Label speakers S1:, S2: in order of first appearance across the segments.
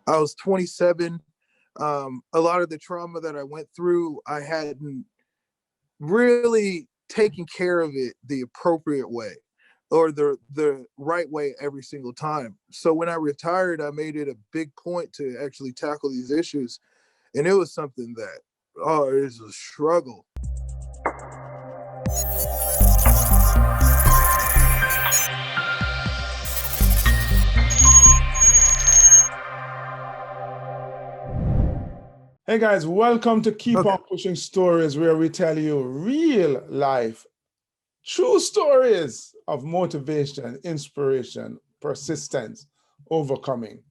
S1: I was 27. A lot of the trauma that I went through, I hadn't really taken care of it the appropriate way or the right way every single time. So when I retired, I made it a big point to actually tackle these issues. And it was something that, oh, it was a struggle.
S2: Hey guys, welcome to Keep
S1: Okay.
S2: On Pushing Stories, where we tell you real life, true stories of motivation, inspiration, persistence, overcoming.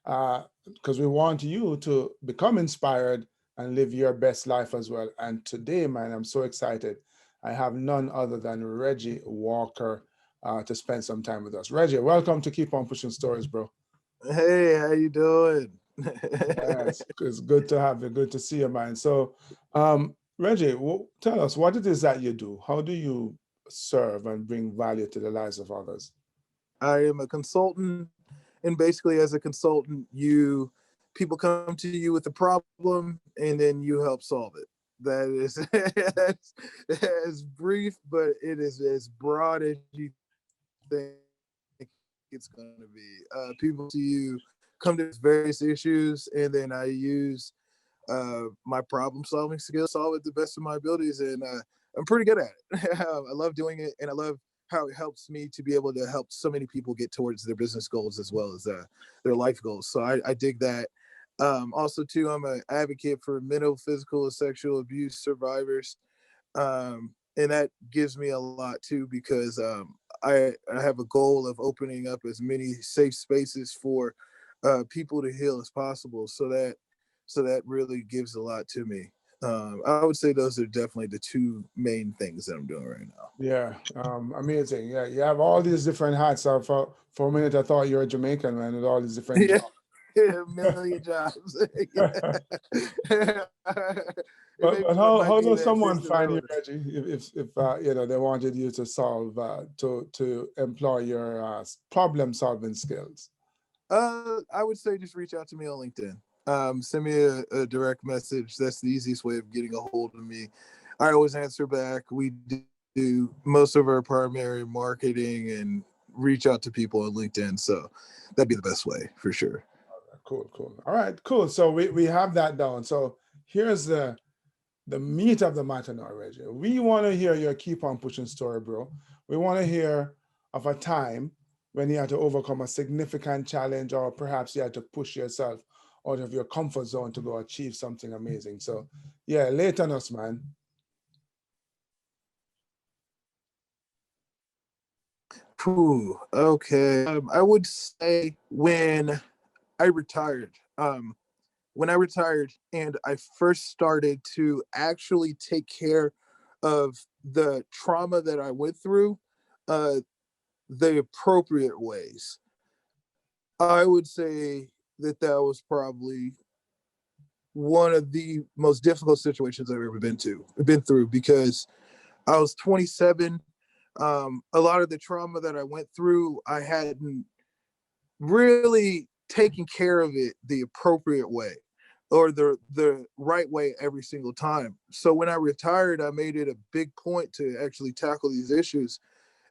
S2: Because we want you to become inspired and live your best life as well. And today, man, I'm so excited. I have none other than Reggie Walker to spend some time with us. Reggie, welcome to Keep On Pushing Stories, bro.
S1: Hey, how you doing?
S2: Yes, it's good to have you. Good to see you, man. So, Reggie, tell us what it is that you do. How do you serve and bring value to the lives of others?
S1: I am a consultant, and basically, as a consultant, people come to you with a problem, and then you help solve it. That is as brief, but it is as broad as you think it's going to be. People to you come to various issues, and then I use my problem solving skills, solve it the best of my abilities, and I'm pretty good at it. I love doing it, and I love how it helps me to be able to help so many people get towards their business goals as well as their life goals. So I dig that. Also, too, I'm an advocate for mental, physical, and sexual abuse survivors, and that gives me a lot too because I have a goal of opening up as many safe spaces for people to heal as possible. So that really gives a lot to me. I would say those are definitely the two main things that I'm doing right now.
S2: Yeah, amazing. Yeah, you have all these different hats. So for a minute, I thought you were a Jamaican, man, with all these different
S1: Yeah,
S2: jobs.
S1: a million jobs. It
S2: But
S1: might
S2: how
S1: be
S2: does
S1: that
S2: someone
S1: distant
S2: find you,
S1: relative.
S2: Reggie, if they wanted you to solve to employ your problem solving skills?
S1: I would say just reach out to me on LinkedIn. Send me a direct message. That's the easiest way of getting a hold of me. I always answer back. We do most of our primary marketing and reach out to people on LinkedIn. So that'd be the best way for sure.
S2: Cool, cool. All right, cool. So we have that down. So here's the meat of the matter now, Reggie. We want to hear your keep on pushing story, bro. We want to hear of a time when you had to overcome a significant challenge, or perhaps you had to push yourself out of your comfort zone to go achieve something amazing. So, yeah, lay it on us, man.
S1: Ooh, okay. I would say I retired. When I retired and I first started to actually take care of the trauma that I went through, uh, the appropriate ways. I would say that was probably one of the most difficult situations I've ever been through because I was 27. A lot of the trauma that I went through, I hadn't really taken care of it the appropriate way or the right way every single time. So when I retired, I made it a big point to actually tackle these issues,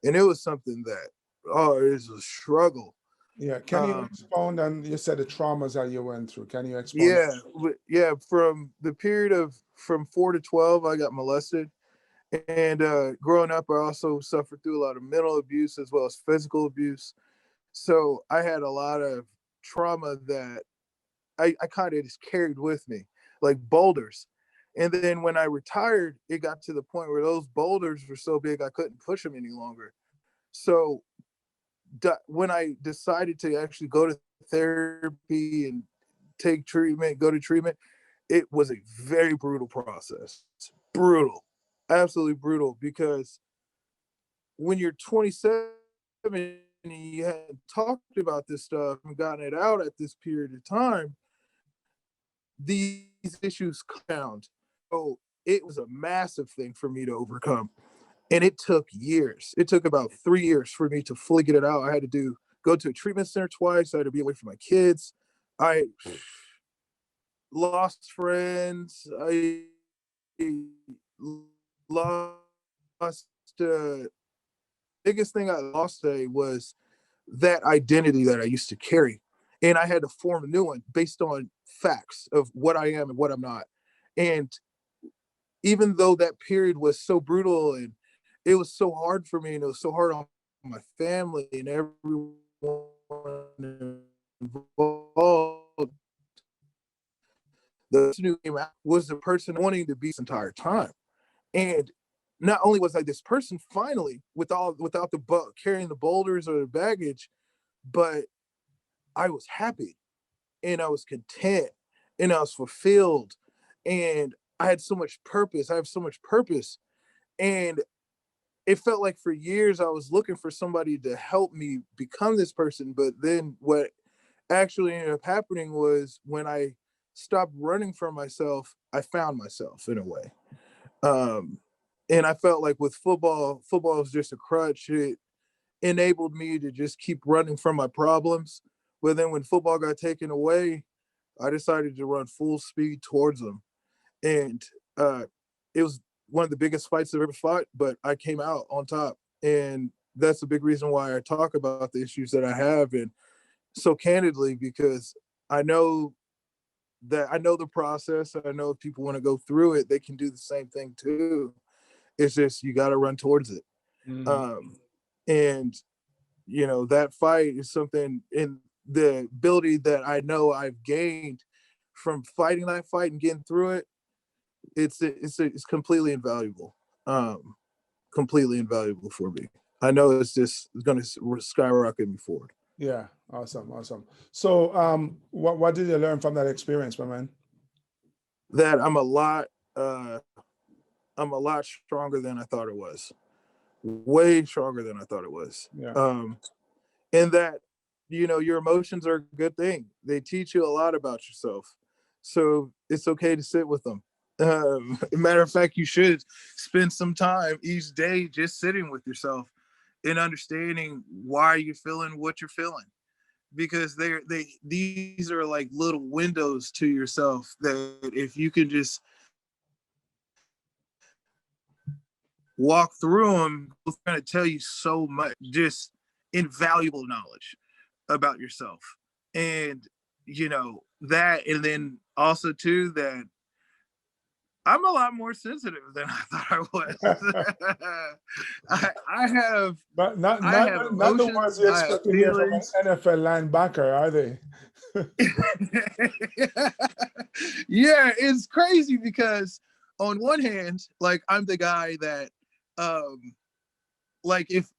S1: and it was something that, oh, it was a struggle.
S2: Yeah, can you
S1: Um,
S2: expound on, you said the traumas that you went through? Can you expound?
S1: yeah. From the period of from 4 to 12, I got molested, and growing up, I also suffered through a lot of mental abuse as well as physical abuse. So I had a lot of trauma that I kind of just carried with me, like boulders. And then when I retired, it got to the point where those boulders were so big I couldn't push them any longer. So when I decided to actually go to therapy and go to treatment, it was a very brutal process. Brutal, absolutely brutal. Because when you're 27 and you hadn't talked about this stuff and gotten it out at this period of time, these issues compound. So it was a massive thing for me to overcome. And it took years. It took about 3 years for me to fully get it out. I had to go to a treatment center twice. I had to be away from my kids. I lost friends. I lost biggest thing I lost today was that identity that I used to carry. And I had to form a new one based on facts of what I am and what I'm not. And even though that period was so brutal and it was so hard for me and it was so hard on my family and everyone involved, the person who came out was the person wanting to be this entire time. And not only was I this person finally without the carrying the boulders or the baggage, but I was happy and I was content and I was fulfilled and I had so much purpose. I have so much purpose. And it felt like for years I was looking for somebody to help me become this person. But then what actually ended up happening was when I stopped running from myself, I found myself in a way. Um, and I felt like with football was just a crutch. It enabled me to just keep running from my problems. But then when football got taken away, I decided to run full speed towards them. And it was one of the biggest fights I've ever fought, but I came out on top. And that's a big reason why I talk about the issues that I have and so candidly, because I know I know the process. I know if people want to go through it, they can do the same thing too. It's just you got to run towards it.
S2: Mm.
S1: Um, and that fight is something in the ability that I know I've gained from fighting that fight and getting through it. It's completely invaluable. Completely invaluable for me. I know it's going to skyrocket me forward.
S2: Yeah, awesome. So, what did you learn from that experience, my man?
S1: That I'm a lot stronger than I thought it was. Way stronger than I thought it was.
S2: Yeah.
S1: And that your emotions are a good thing. They teach you a lot about yourself, so it's okay to sit with them. Matter of fact, you should spend some time each day just sitting with yourself and understanding why you're feeling what you're feeling, because these are like little windows to yourself that if you can just walk through them, it's going to tell you so much, just invaluable knowledge about yourself. And that, and then also too that I'm a lot more sensitive than I thought I was. I have
S2: But
S1: I have
S2: not the ones
S1: emotions,
S2: you
S1: I have
S2: expect to hear from an
S1: feelings.
S2: NFL linebacker, are they?
S1: Yeah, it's crazy because on one hand, like I'm the guy that like if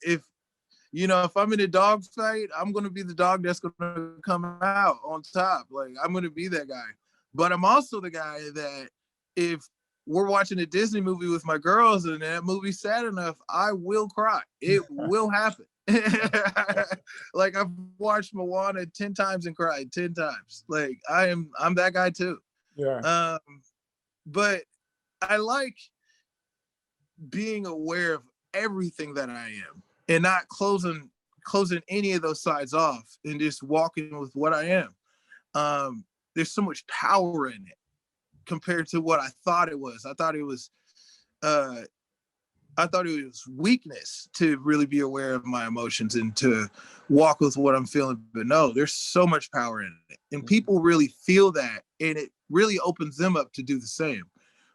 S1: I'm in a dog fight, I'm gonna be the dog that's gonna come out on top. Like I'm gonna be that guy. But I'm also the guy that if we're watching a Disney movie with my girls and that movie's sad enough, I will cry. It will happen. Like I've watched Moana 10 times and cried 10 times. Like I'm that guy too.
S2: Yeah.
S1: Um, but I like being aware of everything that I am and not closing any of those sides off and just walking with what I am. There's so much power in it compared to what I thought it was. Uh, I thought it was weakness to really be aware of my emotions and to walk with what I'm feeling. But no, there's so much power in it. And people really feel that. And it really opens them up to do the same,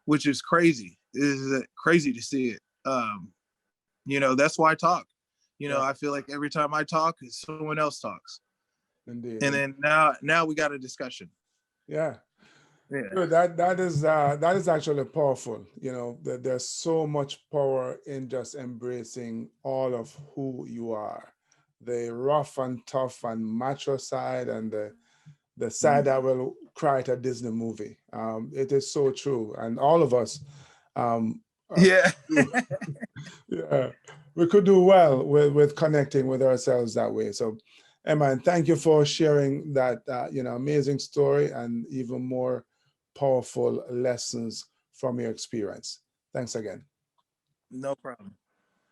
S1: which is crazy. It is crazy to see it. That's why I talk.
S2: Yeah.
S1: I feel like every time I talk, someone else talks.
S2: Indeed.
S1: And then now we got a discussion.
S2: Yeah.
S1: Yeah.
S2: Good. That is actually powerful. There's so much power in just embracing all of who you are, the rough and tough and macho side, and the side that will cry at a Disney movie. It is so true, and all of us,
S1: Yeah.
S2: yeah, we could do well with connecting with ourselves that way. So, Emma, thank you for sharing that amazing story and even more powerful lessons from your experience. Thanks again.
S1: No problem.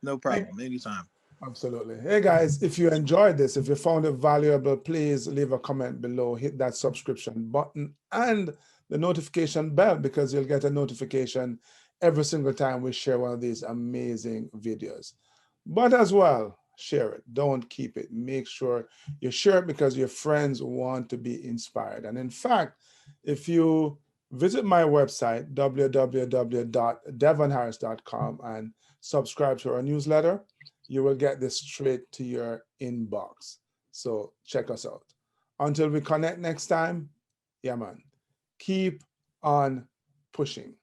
S1: No
S2: Thank,
S1: problem. Anytime.
S2: Absolutely. Hey guys, if you enjoyed this, if you found it valuable, please leave a comment below, hit that subscription button and the notification bell, because you'll get a notification every single time we share one of these amazing videos. But as well, share it. Don't keep it. Make sure you share it because your friends want to be inspired. And in fact, if you visit my website, www.devonharris.com, and subscribe to our newsletter, you will get this straight to your inbox. So check us out. Until we connect next time, yeah, man, keep on pushing.